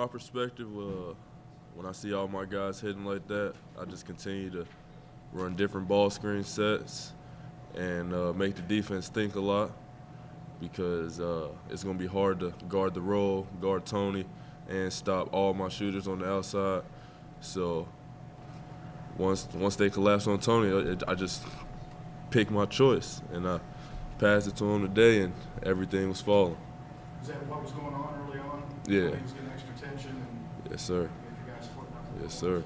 my perspective, when I see all my guys hitting like that, I just continue to run different ball screen sets and make the defense think a lot because it's going to be hard to guard the roll, guard Tony, and stop all my shooters on the outside. So once they collapse on Tony, I just pick my choice, and I passed it to him today, and everything was falling. Is that what was going on early on? Yeah. He was getting extra attention and Yes, sir. get your guys footing up. Yes, sir.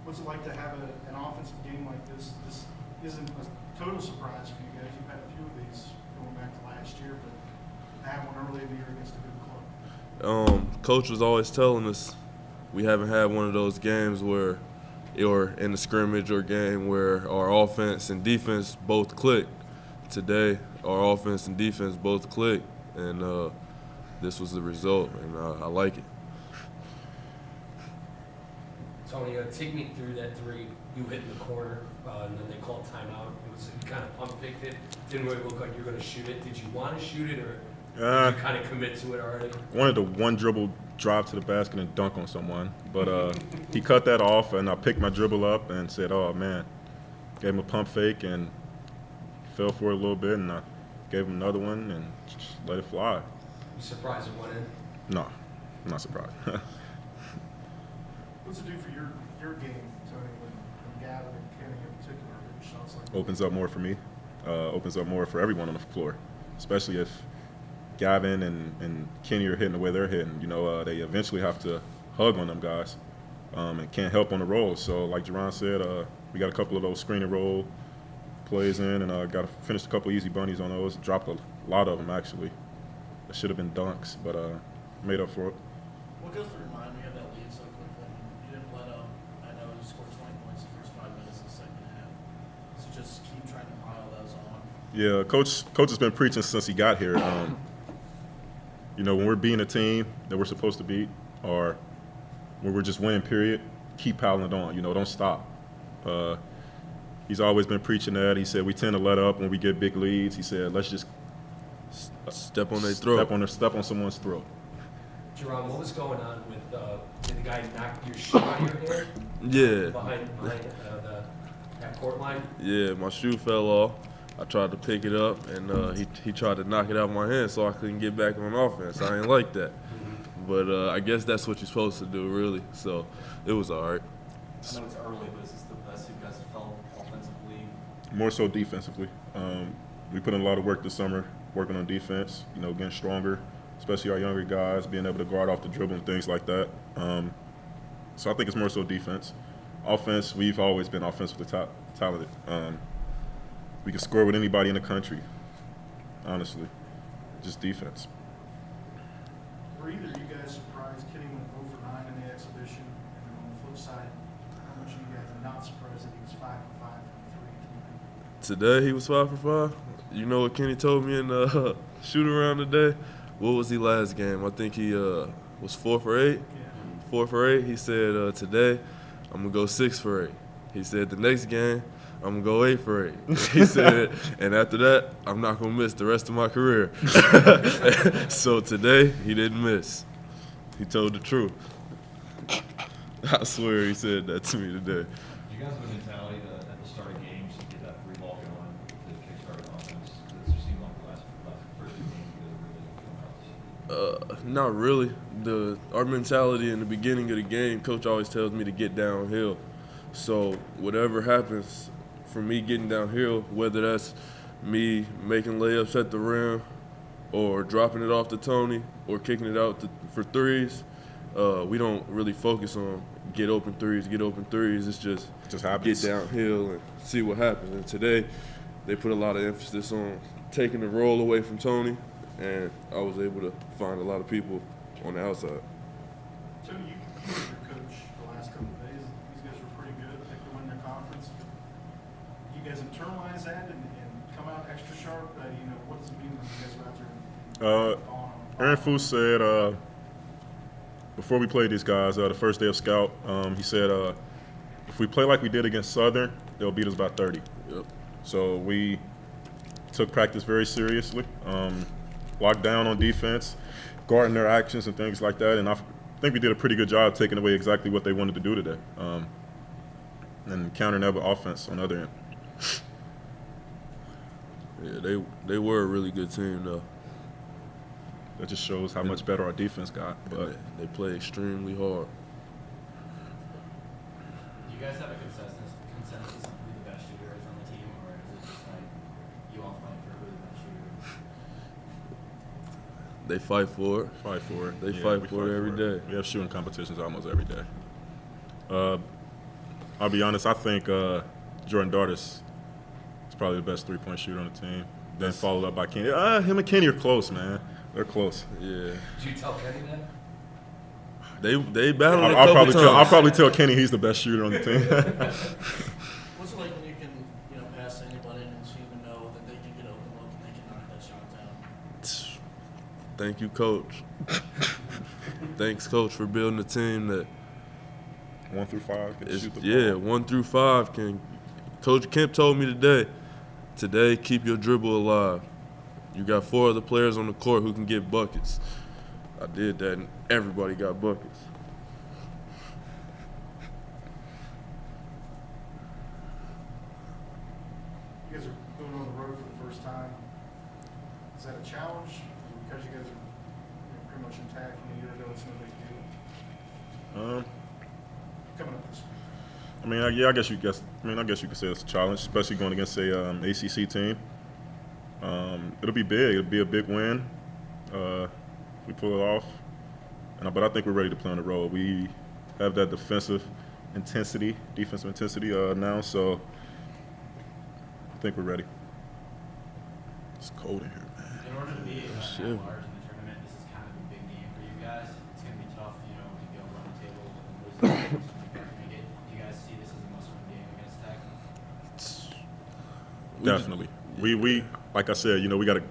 What's it like to have an offensive game like this? This isn't a total surprise for you guys. You've had a few of these going back to last year, but to have one early in the year against a good club. Coach was always telling us we haven't had one of those games where, or in the scrimmage or game where our offense and defense both clicked. Today, our offense and defense both clicked, and this was the result, and I like it. Tony, take me through that three you hit in the corner, and then they called timeout. It was you kind of pump faked it. Didn't really look like you were going to shoot it. Did you want to shoot it, or did you kind of commit to it already? Wanted to one dribble drive to the basket and dunk on someone, but he cut that off, and I picked my dribble up and said, "Oh man," gave him a pump fake and fell for it a little bit, and I gave him another one and just let it fly. You surprised it went in? No, I'm not surprised. What's it do for your game, Tony, when Gavin and Kenny in particular hit shots like that? Opens up more for me, opens up more for everyone on the floor, especially if Gavin and Kenny are hitting the way they're hitting. You know, they eventually have to hug on them guys and can't help on the roll. So like Jaaron said, we got a couple of those screen and roll plays in, and got to finish a couple easy bunnies on those. Dropped a lot of them, actually. That should have been dunks, but made up for it. What goes through your mind when you have that lead so quickly? You didn't let up. I know you scored 20 points the first 5 minutes of the second half. So just keep trying to pile those on. Yeah, coach has been preaching since he got here. You know, when we're beating a team that we're supposed to beat, or when we're just winning, period, keep piling it on. You know, don't stop. He's always been preaching that. He said we tend to let up when we get big leads. He said let's just Step on their throat. Step on someone's throat. Jaaron, what was going on with did the guy knock your shoe out of your hand? Yeah. Behind that court line? Yeah, my shoe fell off. I tried to pick it up, and he tried to knock it out of my hand so I couldn't get back on offense. I ain't like that. But I guess that's what you're supposed to do, really. So it was all right. I know it's early, but is this the best you guys have felt offensively? More so defensively. We put in a lot of work this summer, working on defense, you know, getting stronger, especially our younger guys, being able to guard off the dribble and things like that. So I think it's more so defense. Offense, we've always been offensively talented. We can score with anybody in the country, honestly. Just defense. Were either of you guys surprised Kenny went 0 for 9 in the exhibition? And then on the flip side, how much of you guys are not surprised that he was 5 for 5 from 3? Today he was 5 for 5. You know what Kenny told me in the shoot around today? What was he last game? I think he was 4 for 8. Yeah. 4 for 8. He said today I'm gonna go 6 for 8. He said the next game I'm gonna go 8 for 8. He said, and after that I'm not gonna miss the rest of my career. So today he didn't miss. He told the truth. I swear he said that to me today. Do you guys have a mentality that at the start of games you get that free ball going to kickstart an offense? It just seemed like the last first few games you guys were really Not really. Our mentality in the beginning of the game, coach always tells me to get downhill. So whatever happens for me getting downhill, whether that's me making layups at the rim or dropping it off to Tony or kicking it out for threes, we don't really focus on get open threes. It's just happens. get downhill and see what happens. And today they put a lot of emphasis on taking the roll away from Tony, and I was able to find a lot of people on the outside. Tony, you were your coach the last couple of days. These guys were pretty good. I think they won their conference. You guys internalize that and come out extra sharp? You know, what does it mean when you guys are out there? Aaron Foose said before we played these guys, the first day of scout, he said if we play like we did against Southern, they'll beat us by 30. Yep. So we took practice very seriously, locked down on defense, guarding their actions and things like that. And I think we did a pretty good job taking away exactly what they wanted to do today, and countering that with offense on the other end. Yeah, they were a really good team though. That just shows how much better our defense got. But They play extremely hard. Do you guys have a consensus on who the best shooter is on the team, or is it just like you all fight for who the best shooter is? They fight for it. fight for it. They Yeah, fight we for it every day. We have shooting competitions almost every day. I'll be honest. I think Jordan Dartis is probably the best three-point shooter on the team. Then followed up by Kenny. Him and Kenny are close, man. They're close. Yeah, Did you tell Kenny that? they battled a I'll couple times. probably tell Kenny he's the best shooter on the team. What's it like when you can, pass anybody and you even know that they can get open look and they can knock that shot down? Thank you, Coach. Thanks, Coach, for building a team that 1 through 5 can is, shoot the yeah, ball. 1 through 5 can. Coach Kemp told me today, keep your dribble alive. You got 4 other players on the court who can get buckets. I did that, and everybody got buckets. You guys are going on the road for the first time. Is that a challenge? Because you guys are pretty much intact from a year ago, it's no big deal. Coming up this week. I guess you could say it's a challenge, especially going against a ACC team. It'll be big. It'll be a big win if we pull it off. But I think we're ready to play on the road. We have that defensive intensity now, so I think we're ready. It's cold in here, man. In order to be at Shit. large in the tournament, this is kind of a big game for you guys. It's going to be tough, to go run the table and lose the games. Do you guys see this as a must-win game against Tech? Definitely. We like I said, we got a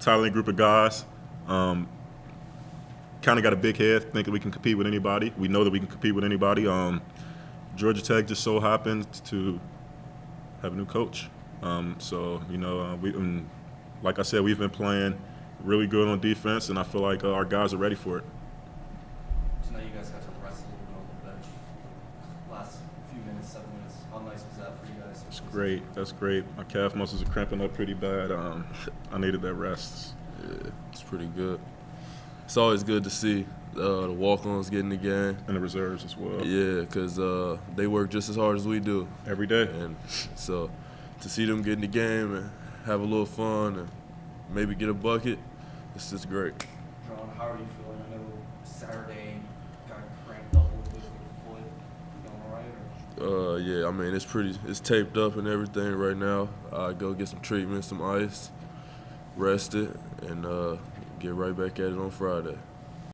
talented group of guys. Kind of got a big head, thinking we can compete with anybody. We know that we can compete with anybody. Georgia Tech just so happens to have a new coach. Like I said, we've been playing really good on defense, and I feel like our guys are ready for it. So now you guys got to rest a little bit on the bench. Last few minutes, 7 minutes. How nice was that for you guys? It's great. That's great. My calf muscles are cramping up pretty bad. I needed that rest. Yeah, it's pretty good. It's always good to see the walk-ons getting the game. And the reserves as well. Yeah, because they work just as hard as we do. Every day. And so to see them get in the game and have a little fun and maybe get a bucket, it's just great. Jaaron, how are you feeling? I know Saturday got cramped up a little bit with the foot. You feeling all right? Yeah, it's taped up and everything right now. I go get some treatment, some ice, rest it, and get right back at it on Friday.